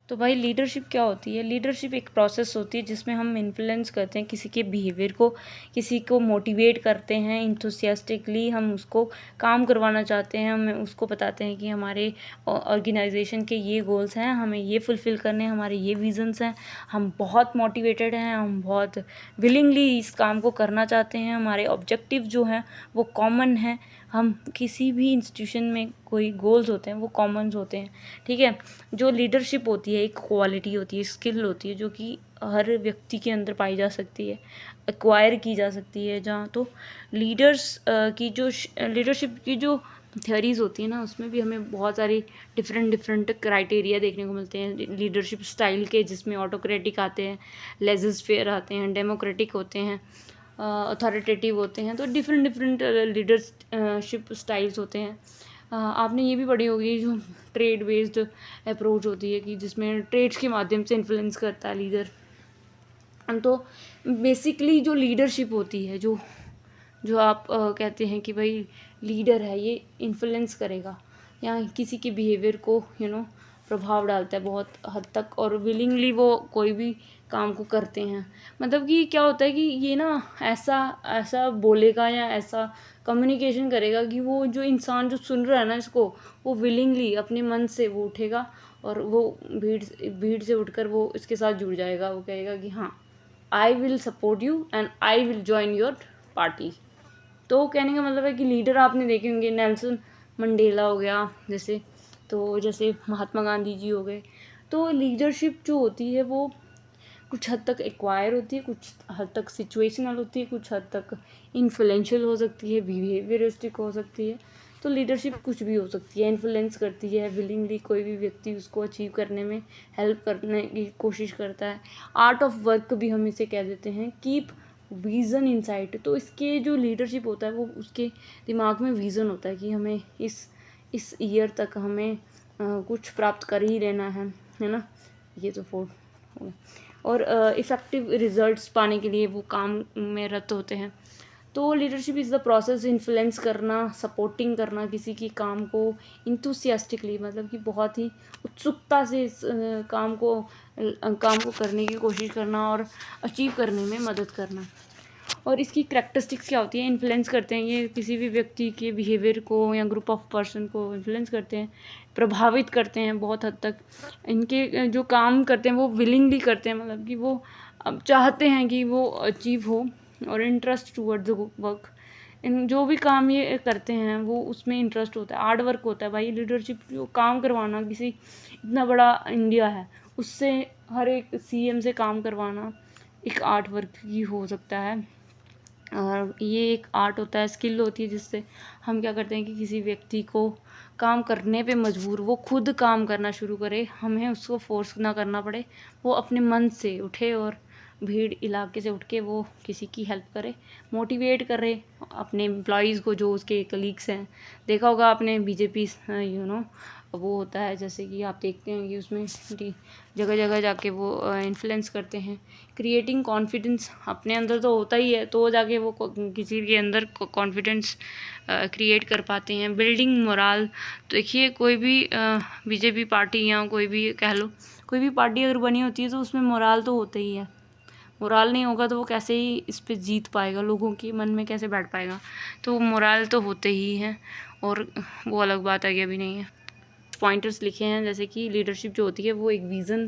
तो भाई लीडरशिप क्या होती है? लीडरशिप एक प्रोसेस होती है जिसमें हम इन्फ्लुएंस करते हैं किसी के बिहेवियर को, किसी को मोटिवेट करते हैं इंथुसियास्टिकली, हम उसको काम करवाना चाहते हैं, हम उसको बताते हैं कि हमारे ऑर्गेनाइजेशन के ये गोल्स हैं, हमें ये फुलफ़िल करने हैं, हमारे ये विज़न्स हैं, हम बहुत मोटिवेटेड हैं, हम बहुत विलिंगली इस काम को करना चाहते हैं, हमारे ऑब्जेक्टिव जो हैं वो कॉमन हैं। हम किसी भी इंस्टीट्यूशन में कोई गोल्स होते हैं वो कॉमन्स होते हैं, ठीक है। जो लीडरशिप होती है एक क्वालिटी होती है, स्किल होती है जो कि हर व्यक्ति के अंदर पाई जा सकती है, एक्वायर की जा सकती है। जहाँ तो लीडर्स की जो लीडरशिप की जो थ्योरीज होती है ना, उसमें भी हमें बहुत सारी डिफरेंट क्राइटेरिया देखने को मिलते हैं लीडरशिप स्टाइल के, जिसमें ऑटोक्रेटिक आते हैं, लेज़र फेयर आते हैं, डेमोक्रेटिक होते हैं, अथॉरिटेटिव होते हैं। तो डिफरेंट लीडरशिप स्टाइल्स होते हैं। आपने ये भी पढ़ी होगी जो ट्रेड बेस्ड अप्रोच होती है कि जिसमें ट्रेड्स के माध्यम से इन्फ्लुएंस करता है लीडर। तो बेसिकली जो लीडरशिप होती है, जो जो आप कहते हैं कि भाई लीडर है, ये इन्फ्लुएंस करेगा या किसी के बिहेवियर को प्रभाव डालता है बहुत हद तक, और विलिंगली वो कोई भी काम को करते हैं। मतलब कि क्या होता है कि ये ना ऐसा ऐसा बोलेगा या ऐसा कम्युनिकेशन करेगा कि वो जो इंसान जो सुन रहा है ना इसको, वो विलिंगली अपने मन से वो उठेगा और वो भीड़ से उठकर वो इसके साथ जुड़ जाएगा। वो कहेगा कि हाँ, I will support you and I will join your party. तो कहने का मतलब है कि लीडर आपने देखे होंगे, नेल्सन मंडेला हो गया जैसे, तो जैसे महात्मा गांधी जी हो गए। तो लीडरशिप जो होती है वो कुछ हद तक एक्वायर होती है, कुछ हद तक सिचुएशनल होती है, कुछ हद तक इन्फ्लुएंशियल हो सकती है, बिहेवियरिस्टिक हो सकती है। तो लीडरशिप कुछ भी हो सकती है, इन्फ्लुएंस करती है विलिंगली, कोई भी व्यक्ति उसको अचीव करने में हेल्प करने की कोशिश करता है। आर्ट ऑफ वर्क भी हम इसे कह देते हैं, कीप विज़न इनसाइट। तो इसके जो लीडरशिप होता है वो उसके दिमाग में विज़न होता है कि हमें इस ईयर तक हमें कुछ प्राप्त कर ही लेना है ना। ये तो फोर्थ हो गया। और इफ़ेक्टिव रिजल्ट्स पाने के लिए वो काम में रत होते हैं। तो leadership is the process influence करना, सपोर्टिंग करना किसी की काम को इंथुसियास्टिकली, मतलब कि बहुत ही उत्सुकता से इस काम को करने की कोशिश करना और अचीव करने में मदद करना। और इसकी करैक्टरिस्टिक्स क्या होती है? इन्फ्लुएंस करते हैं, ये किसी भी व्यक्ति के बिहेवियर को या ग्रुप ऑफ पर्सन को इन्फ्लुएंस करते हैं, प्रभावित करते हैं बहुत हद तक। इनके जो काम करते हैं वो विलिंगली करते हैं, मतलब कि वो अब चाहते हैं कि वो अचीव हो, और इंटरेस्ट टूवर्ड द वर्क। इन जो भी काम ये करते हैं वो उसमें इंटरेस्ट होता है, हार्ड वर्क होता है भाई। लीडरशिप जो काम करवाना, किसी इतना बड़ा इंडिया है उससे हर एक सीएम से काम करवाना एक आर्ट वर्क ही हो सकता है। और ये एक आर्ट होता है, स्किल होती है, जिससे हम क्या करते हैं कि किसी व्यक्ति को काम करने पे मजबूर, वो खुद काम करना शुरू करे, हमें उसको फोर्स ना करना पड़े, वो अपने मन से उठे और भीड़ इलाके से उठ के वो किसी की हेल्प करे, मोटिवेट करे अपने एम्प्लॉयज़ को, जो उसके कलीग्स हैं। देखा होगा आपने बीजेपी वो होता है, जैसे कि आप देखते हैं कि उसमें जगह जगह जाके वो इन्फ्लुएंस करते हैं। क्रिएटिंग कॉन्फिडेंस अपने अंदर तो होता ही है, तो जाके वो किसी के अंदर कॉन्फिडेंस क्रिएट कर पाते हैं। बिल्डिंग मोराल, तो देखिए कोई भी बीजेपी पार्टी या कोई भी कह लो, कोई भी पार्टी अगर बनी होती है तो उसमें मोराल तो होता ही है। मोराल नहीं होगा तो वो कैसे ही इस पे जीत पाएगा, लोगों के मन में कैसे बैठ पाएगा। तो मोराल तो होते ही हैं, और वो अलग बात आगे अभी नहीं है। पॉइंटर्स लिखे हैं जैसे कि लीडरशिप जो होती है वो एक विज़न